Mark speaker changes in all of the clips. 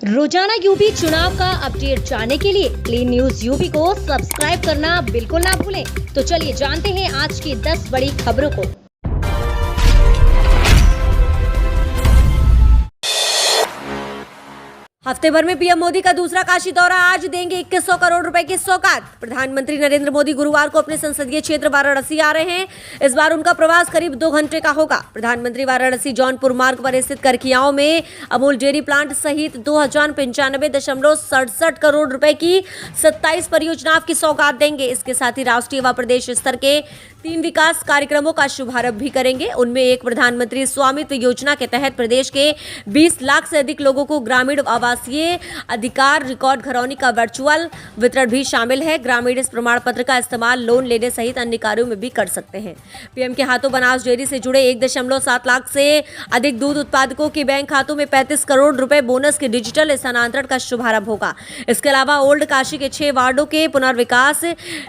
Speaker 1: रोजाना यूपी चुनाव का अपडेट जानने के लिए क्लीन न्यूज यूपी को सब्सक्राइब करना बिल्कुल ना भूलें। तो चलिए जानते हैं आज की 10 बड़ी खबरों को। हफ्ते भर में पीएम मोदी का दूसरा काशी दौरा, आज देंगे 2100 करोड़ रुपए की सौगात। प्रधानमंत्री नरेंद्र मोदी गुरुवार को अपने संसदीय क्षेत्र वाराणसी आ रहे हैं। इस बार उनका प्रवास करीब 2 घंटे का होगा। प्रधानमंत्री वाराणसी जौनपुर मार्ग पर स्थित करखियाओं में अमूल डेयरी प्लांट सहित 2095.67 करोड़ रुपए की 27 परियोजनाओं की सौगात देंगे। इसके साथ ही राष्ट्रीय व प्रदेश स्तर के 3 विकास कार्यक्रमों का शुभारंभ भी करेंगे। उनमें एक प्रधानमंत्री स्वामित्व योजना के तहत प्रदेश के 20 लाख से अधिक लोगों को ग्रामीण आवासीय अधिकार रिकॉर्ड घरौनी का वर्चुअल वितरण भी शामिल है। ग्रामीण इस प्रमाण पत्र का इस्तेमाल लोन लेने सहित अन्य कार्यों में भी कर सकते हैं। पीएम के हाथों बनास डेयरी से जुड़े 1.7 लाख से अधिक दूध उत्पादकों के बैंक खातों में 35 करोड़ रुपए बोनस के डिजिटल स्थानांतरण का शुभारंभ होगा। इसके अलावा ओल्ड काशी के 6 वार्डों के पुनर्विकास,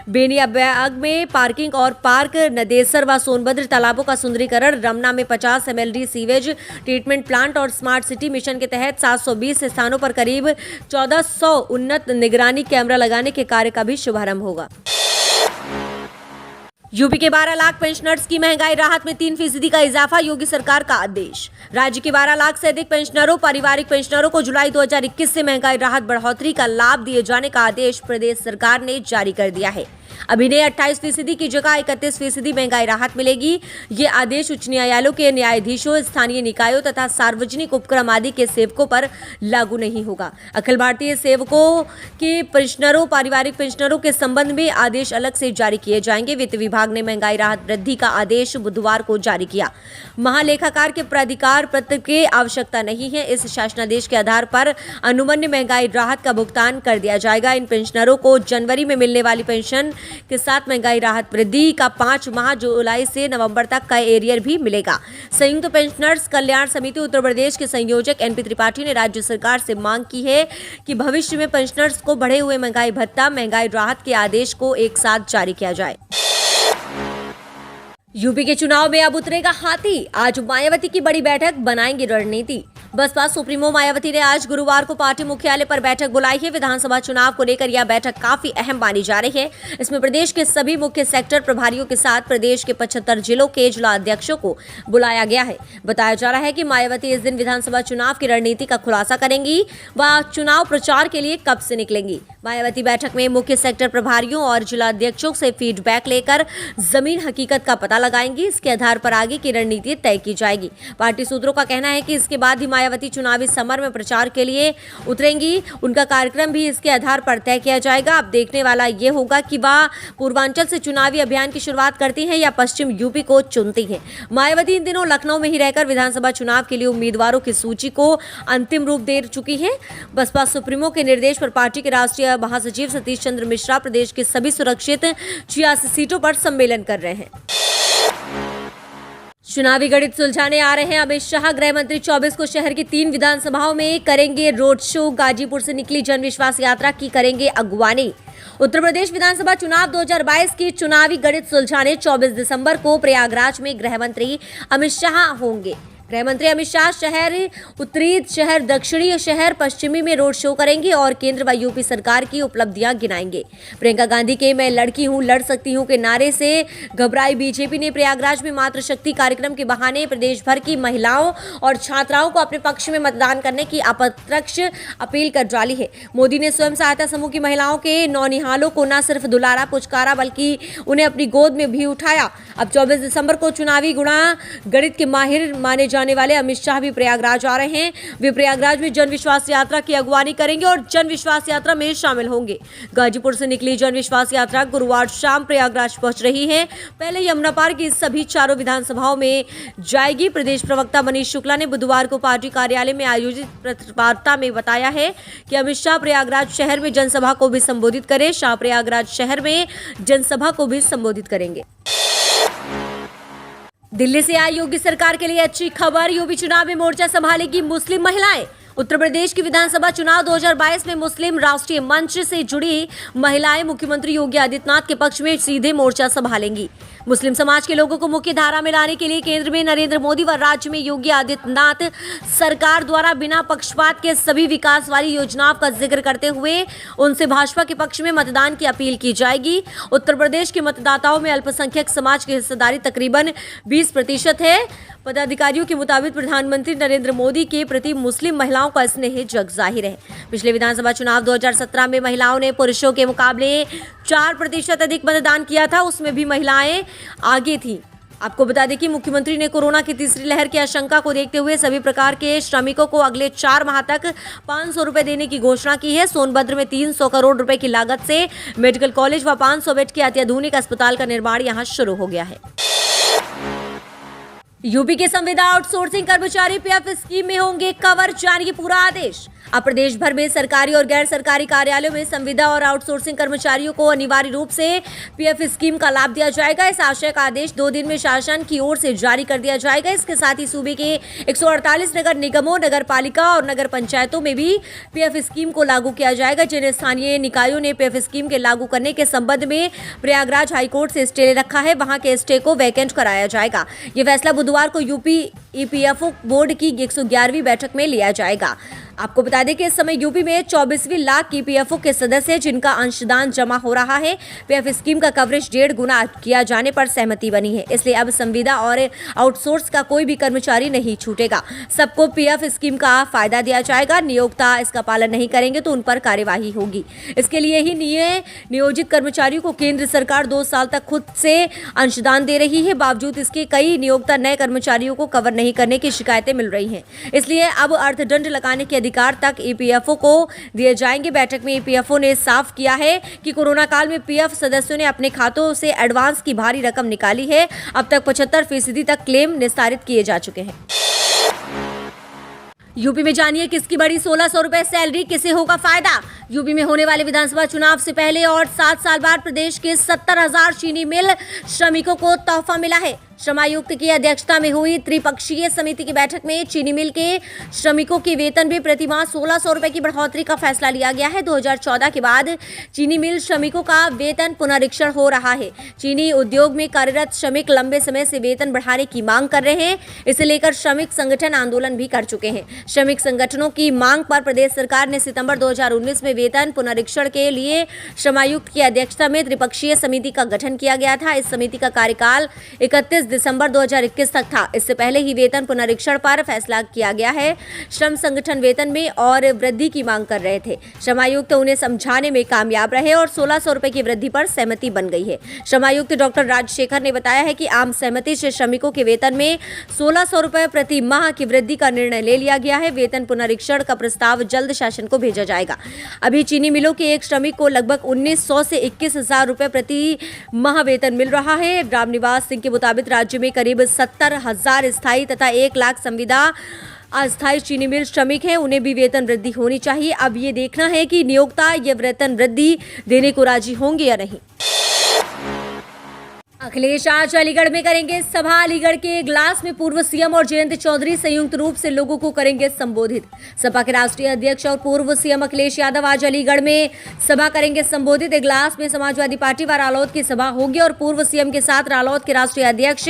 Speaker 1: बेनियाबाग में पार्किंग और पार्क, नदेसर व सोनभद्र तालाबों का सुंदरीकरण, रमना में 50 MLD सीवेज ट्रीटमेंट प्लांट और स्मार्ट सिटी मिशन के तहत 720 स्थानों पर करीब 1400 उन्नत निगरानी कैमरा लगाने के कार्य का भी शुभारंभ होगा। यूपी के 12 लाख पेंशनर्स की महंगाई राहत में 3% का इजाफा, योगी सरकार का आदेश। राज्य के 12 लाख से अधिक पेंशनरों, पारिवारिक पेंशनरों को जुलाई 2021 से महंगाई राहत बढ़ोतरी का लाभ दिए जाने का आदेश प्रदेश सरकार ने जारी कर दिया है। अब इन्हें 28% की जगह 31% महंगाई राहत मिलेगी। ये आदेश उच्च न्यायालयों के न्यायाधीशों, स्थानीय निकायों तथा सार्वजनिक उपक्रम आदि के सेवकों पर लागू नहीं होगा। अखिल भारतीय सेवकों के पेंशनरों, पारिवारिक पेंशनरों के संबंध में आदेश अलग से जारी किए जाएंगे। वित्त विभाग ने महंगाई राहत वृद्धि का आदेश बुधवार को जारी किया। महालेखाकार के प्राधिकार पत्र की आवश्यकता नहीं है। इस शासनादेश के आधार पर अनुमन्य महंगाई राहत का भुगतान कर दिया जाएगा। इन पेंशनरों को जनवरी में मिलने वाली पेंशन के साथ महंगाई राहत वृद्धि का 5 माह जुलाई से नवंबर तक का एरियर भी मिलेगा। संयुक्त पेंशनर्स कल्याण समिति उत्तर प्रदेश के संयोजक NP त्रिपाठी ने राज्य सरकार से मांग की है कि भविष्य में पेंशनर्स को बढ़े हुए महंगाई भत्ता, महंगाई राहत के आदेश को एक साथ जारी किया जाए। यूपी के चुनाव में अब उतरेगा हाथी, आज मायावती की बड़ी बैठक, बनाएंगे रणनीति। बसपा सुप्रीमो मायावती ने आज गुरुवार को पार्टी मुख्यालय पर बैठक बुलाई है। विधानसभा चुनाव को लेकर यह बैठक काफी अहम मानी जा रही है। इसमें प्रदेश के सभी मुख्य सेक्टर प्रभारियों के साथ प्रदेश के 75 जिलों के जिला अध्यक्षों को बुलाया गया है। बताया जा रहा है कि मायावती इस दिन विधानसभा चुनाव की रणनीति का खुलासा करेंगी। वह चुनाव प्रचार के लिए कब से निकलेंगी। मायावती बैठक में मुख्य सेक्टर प्रभारियों और जिला अध्यक्षों से फीडबैक लेकर जमीन हकीकत का पता लगाएंगी। इसके आधार पर आगे की रणनीति तय की जाएगी। पार्टी सूत्रों का कहना है कि इसके बाद ही मायावती चुनावी समर में प्रचार के लिए उतरेंगी। उनका कार्यक्रम भी इसके आधार पर तय किया जाएगा। अब देखने वाला ये होगा कि वह पूर्वांचल से चुनावी अभियान की शुरुआत करती हैं या पश्चिम यूपी को चुनती हैं। मायावती इन दिनों लखनऊ में ही रहकर विधानसभा चुनाव के लिए उम्मीदवारों की सूची को अंतिम रूप दे चुकी हैं। बसपा सुप्रीमो के निर्देश पर पार्टी के राष्ट्रीय महासचिव सतीश चंद्र मिश्रा प्रदेश के सभी सुरक्षित 86 सीटों पर सम्मेलन कर रहे हैं। चुनावी गणित सुलझाने आ रहे हैं अमित शाह। गृह मंत्री 24 को शहर की 3 विधानसभाओं में करेंगे रोड शो। गाजीपुर से निकली जन विश्वास यात्रा की करेंगे अगवानी। उत्तर प्रदेश विधानसभा चुनाव 2022 की चुनावी गणित सुलझाने 24 दिसंबर को प्रयागराज में गृह मंत्री अमित शाह होंगे। गृह मंत्री अमित शाह शहर उत्तरी, शहर दक्षिणी, शहर पश्चिमी में रोड शो करेंगे और केंद्र व यूपी सरकार की उपलब्धियां गिनाएंगे। प्रियंका गांधी के मैं लड़की हूं, लड़ सकती हूं के नारे से घबराई बीजेपी ने प्रयागराज में मातृशक्ति कार्यक्रम के बहाने प्रदेश भर की महिलाओं और छात्राओं को अपने पक्ष में मतदान करने की अप्रत्यक्ष अपील कर डाली है। मोदी ने स्वयं सहायता समूह की महिलाओं के नौनिहालों को न सिर्फ दुलारा पुचकारा बल्कि उन्हें अपनी गोद में भी उठाया। अब 24 दिसंबर को चुनावी गणित के माहिर माने जाने वाले अमित शाह भी प्रयागराज आ रहे हैं। वे प्रयागराज में जन विश्वास यात्रा की अगवानी करेंगे और जन विश्वास यात्रा में शामिल होंगे। गाजीपुर से निकली जन विश्वास यात्रा गुरुवार शाम प्रयागराज पहुंच रही है। पहले यमुना पार की सभी 4 विधानसभाओं में जाएगी। प्रदेश प्रवक्ता मनीष शुक्ला ने बुधवार को पार्टी कार्यालय में आयोजित वार्ता में बताया है कि अमित शाह प्रयागराज शहर में जनसभा को भी संबोधित करें। शाह प्रयागराज शहर में जनसभा को भी संबोधित करेंगे। दिल्ली से आई योगी सरकार के लिए अच्छी खबर, यूपी चुनाव में मोर्चा संभालेगी मुस्लिम महिलाएं। उत्तर प्रदेश की विधानसभा चुनाव 2022 में मुस्लिम राष्ट्रीय मंच से जुड़ी महिलाएं मुख्यमंत्री योगी आदित्यनाथ के पक्ष में सीधे मोर्चा संभालेंगी। मुस्लिम समाज के लोगों को मुख्य धारा में लाने के लिए केंद्र में नरेंद्र मोदी व राज्य में योगी आदित्यनाथ सरकार द्वारा बिना पक्षपात के सभी विकास वाली योजनाओं का जिक्र करते हुए उनसे भाजपा के पक्ष में मतदान की अपील की जाएगी। उत्तर प्रदेश के मतदाताओं में अल्पसंख्यक समाज की हिस्सेदारी तकरीबन 20% है। पदाधिकारियों के मुताबिक प्रधानमंत्री नरेंद्र मोदी के प्रति मुस्लिम महिलाओं का स्नेह जग जाहिर है। पिछले विधानसभा चुनाव 2017 में महिलाओं ने पुरुषों के मुकाबले 4% अधिक मतदान किया था, उसमें भी महिलाएं आगे थीं। आपको बता दें कि मुख्यमंत्री ने कोरोना की तीसरी लहर की आशंका को देखते हुए सभी प्रकार के श्रमिकों को अगले 4 माह तक 500 रुपए देने की घोषणा की है। सोनभद्र में 300 करोड़ रुपए की लागत से मेडिकल कॉलेज व 500 बेड के अत्याधुनिक अस्पताल का निर्माण यहां शुरू हो गया है। यूपी के संविदा आउटसोर्सिंग कर्मचारी पीएफ स्कीम में होंगे कवर, जानिए पूरा आदेश। अब प्रदेश भर में सरकारी और गैर सरकारी कार्यालयों में संविदा और आउटसोर्सिंग कर्मचारियों को अनिवार्य रूप से पीएफ स्कीम का लाभ दिया जाएगा। इस आशय का आदेश 2 दिन में शासन की ओर से जारी कर दिया जाएगा। इसके साथ ही सूबे के 148 नगर निगमों, नगर पालिका और नगर पंचायतों में भी पीएफ स्कीम को लागू किया जाएगा। जिन स्थानीय निकायों ने पीएफ स्कीम के लागू करने के संबंध में प्रयागराज हाईकोर्ट से स्टे रखा है, वहां के स्टे को वैकेंट कराया जाएगा। ये फैसला बुधवार को यूपी ईपीएफओ बोर्ड की 111वीं बैठक में लिया जाएगा। आपको बता दें कि इस समय यूपी में 24 लाख ईपीएफओ के सदस्य हैं जिनका अंशदान जमा हो रहा है। पीएफ स्कीम का कवरेज 1.5 गुना किया जाने पर सहमति बनी है। इसलिए अब संविदा और आउटसोर्स का कोई भी कर्मचारी नहीं छूटेगा। सबको पीएफ स्कीम का फायदा दिया जाएगा। नियोक्ता इसका पालन नहीं करेंगे तो उन पर कार्यवाही होगी। इसके लिए ही नियोजित कर्मचारियों को केंद्र सरकार 2 साल तक खुद से अंशदान दे रही है। बावजूद इसके कई नियोक्ता नए कर्मचारियों को कवर नहीं करने की शिकायतें मिल रही हैं। इसलिए अब अर्थदंड लगाने के अधिकार तक ईपीएफओ को दिए जाएंगे। बैठक में ईपीएफओ ने साफ किया है कि कोरोना काल में पीएफ सदस्यों ने अपने खातों से एडवांस की भारी रकम निकाली है। अब तक 75% तक क्लेम निस्तारित किए जा चुके हैं। यूपी में जानिए किसकी बड़ी 1600 रुपए सैलरी, किसे होगा फायदा। यूपी में होने वाले विधानसभा चुनाव से पहले और 7 साल बाद प्रदेश के 70,000 चीनी मिल श्रमिकों को तोहफा मिला है। श्रम आयुक्त की अध्यक्षता में हुई त्रिपक्षीय समिति की बैठक में चीनी मिल के श्रमिकों के वेतन में प्रतिमाह 1600 रुपए की बढ़ोतरी का फैसला लिया गया है। 2014 के बाद चीनी मिल श्रमिकों का वेतन पुनरीक्षण हो रहा है। चीनी उद्योग में कार्यरत श्रमिक लंबे समय से वेतन बढ़ाने की मांग कर रहे हैं। इसे लेकर श्रमिक संगठन आंदोलन भी कर चुके हैं। श्रमिक संगठनों की मांग पर प्रदेश सरकार ने सितंबर 2019 में वेतन पुनरीक्षण के लिए श्रम आयुक्त की अध्यक्षता में त्रिपक्षीय समिति का गठन किया गया था। इस समिति का कार्यकाल 31 दिसंबर 2021 तक था। इससे पहले ही वेतन पुनरीक्षण पर फैसला किया गया है। श्रम संगठन वेतन में और वृद्धि की मांग कर रहे थे। श्रम आयुक्त उन्हें समझाने में कामयाब रहे और 1600 रुपए की वृद्धि पर सहमति बन गई है। श्रम आयुक्त डॉक्टर राजशेखर ने बताया है कि आम सहमति से श्रमिकों के वेतन में 1600 रुपए प्रति माह की वृद्धि का निर्णय ले लिया गया है। वेतन पुनरीक्षण का प्रस्ताव जल्द शासन को भेजा जाएगा। अभी चीनी मिलों के एक श्रमिक को लगभग 1900 से 21,000 रुपए प्रति माह वेतन मिल रहा है। रामनिवास सिंह के मुताबिक राज्य में करीब 70,000 स्थायी तथा 1 लाख संविदा अस्थायी चीनी मिल श्रमिक हैं। उन्हें भी वेतन वृद्धि होनी चाहिए। अब ये देखना है कि नियोक्ता ये वेतन वृद्धि देने को राजी होंगे या नहीं। अखिलेश आज अलीगढ़ में करेंगे सभा। अलीगढ़ के इगलास में पूर्व सीएम और जयंत चौधरी संयुक्त रूप से लोगों को करेंगे संबोधित। सपा के राष्ट्रीय अध्यक्ष और पूर्व सीएम अखिलेश यादव आज अलीगढ़ में सभा करेंगे संबोधित। इगलास में समाजवादी पार्टी व रालोद की सभा होगी और पूर्व सीएम के साथ रालोद के राष्ट्रीय अध्यक्ष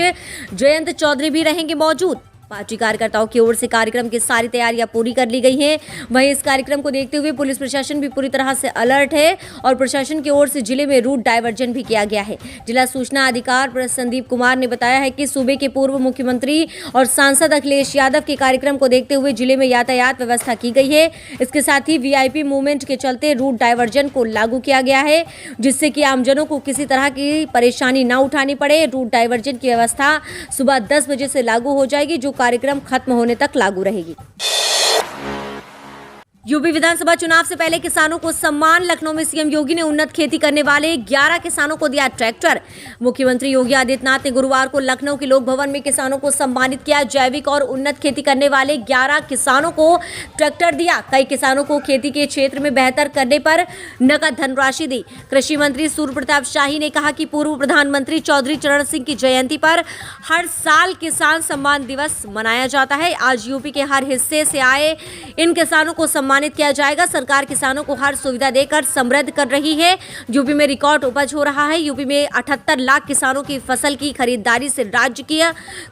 Speaker 1: जयंत चौधरी भी रहेंगे मौजूद। पार्टी कार्यकर्ताओं की ओर से कार्यक्रम की सारी तैयारियां पूरी कर ली गई हैं। वहीं इस कार्यक्रम को देखते हुए पुलिस प्रशासन भी पूरी तरह से अलर्ट है और प्रशासन की ओर से जिले में रूट डायवर्जन भी किया गया है। जिला सूचना अधिकारी संदीप कुमार ने बताया है कि सूबे के पूर्व मुख्यमंत्री और सांसद अखिलेश यादव के कार्यक्रम को देखते हुए जिले में यातायात व्यवस्था की गई है। इसके साथ ही वीआईपी मूवमेंट के चलते रूट डायवर्जन को लागू किया गया है, जिससे कि आमजनों को किसी तरह की परेशानी न उठानी पड़े। रूट डायवर्जन की व्यवस्था सुबह 10 बजे से लागू हो जाएगी, जो कार्यक्रम खत्म होने तक लागू रहेगी। यूपी विधानसभा चुनाव से पहले किसानों को सम्मान। लखनऊ में सीएम योगी ने उन्नत खेती करने वाले 11 किसानों को दिया ट्रैक्टर। मुख्यमंत्री योगी आदित्यनाथ ने गुरुवार को लखनऊ के लोक भवन में किसानों को सम्मानित किया। जैविक और उन्नत खेती करने वाले 11 किसानों को ट्रैक्टर दिया। कई किसानों को खेती के क्षेत्र में बेहतर करने पर नकद धनराशि दी। कृषि मंत्री सूर्य प्रताप शाही ने कहा कि पूर्व प्रधानमंत्री चौधरी चरण सिंह की जयंती पर हर साल किसान सम्मान दिवस मनाया जाता है। आज यूपी के हर हिस्से से आए इन किसानों को सम्मानित किया जाएगा। सरकार किसानों को हर सुविधा देकर समृद्ध कर रही है। यूपी में रिकॉर्ड उपज हो रहा है। यूपी में 78 लाख किसानों की फसल की खरीदारी से राज्य की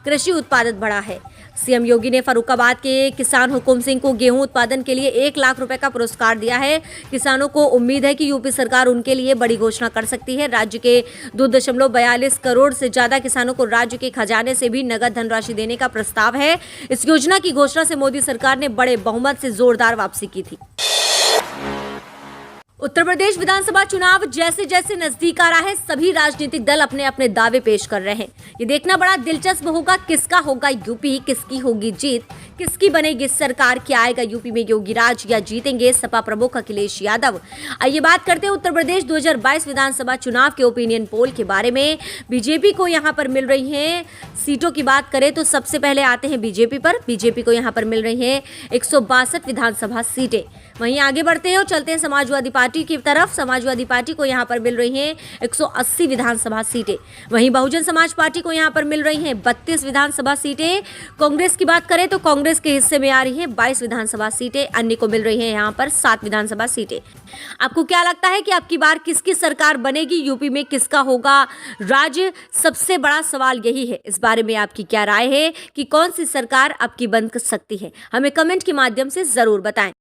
Speaker 1: कृषि उत्पादन बढ़ा है। सीएम योगी ने फर्रुखाबाद के किसान हुकुम सिंह को गेहूं उत्पादन के लिए 1 लाख रुपए का पुरस्कार दिया है। किसानों को उम्मीद है कि यूपी सरकार उनके लिए बड़ी घोषणा कर सकती है। राज्य के 2.42 करोड़ से ज्यादा किसानों को राज्य के खजाने से भी नगद धनराशि देने का प्रस्ताव है। इस योजना की घोषणा से मोदी सरकार ने बड़े बहुमत से जोरदार वापसी की थी। उत्तर प्रदेश विधानसभा चुनाव जैसे जैसे नजदीक आ रहा है, सभी राजनीतिक दल अपने अपने दावे पेश कर रहे हैं। ये देखना बड़ा दिलचस्प होगा किसका होगा यूपी, किसकी होगी जीत, किसकी बनेगी सरकार, क्या आएगा यूपी में योगी राज या जीतेंगे सपा प्रमुख अखिलेश यादव। आइए बात करते हैं उत्तर प्रदेश 2022 विधानसभा चुनाव के ओपिनियन पोल के बारे में। बीजेपी को यहाँ पर मिल रही है सीटों की बात करें तो सबसे पहले आते हैं बीजेपी पर। बीजेपी को यहाँ पर मिल रही है 162 विधानसभा सीटें। वहीं आगे बढ़ते हैं और चलते हैं समाजवादी पार्टी की तरफ। समाजवादी पार्टी को यहाँ पर मिल रही हैं 180 विधानसभा सीटें। वहीं बहुजन समाज पार्टी को यहाँ पर मिल रही हैं 32 विधानसभा सीटें। कांग्रेस की बात करें तो कांग्रेस के हिस्से में आ रही हैं 22 विधानसभा सीटें। अन्य को मिल रही हैं यहाँ पर 7 विधानसभा सीटें। आपको क्या लगता है कि आपकी बार किसकी सरकार बनेगी, यूपी में किसका होगा राज्य? सबसे बड़ा सवाल यही है। इस बारे में आपकी क्या राय है कि कौन सी सरकार आपकी बन सकती है? हमें कमेंट के माध्यम से जरूर बताएं।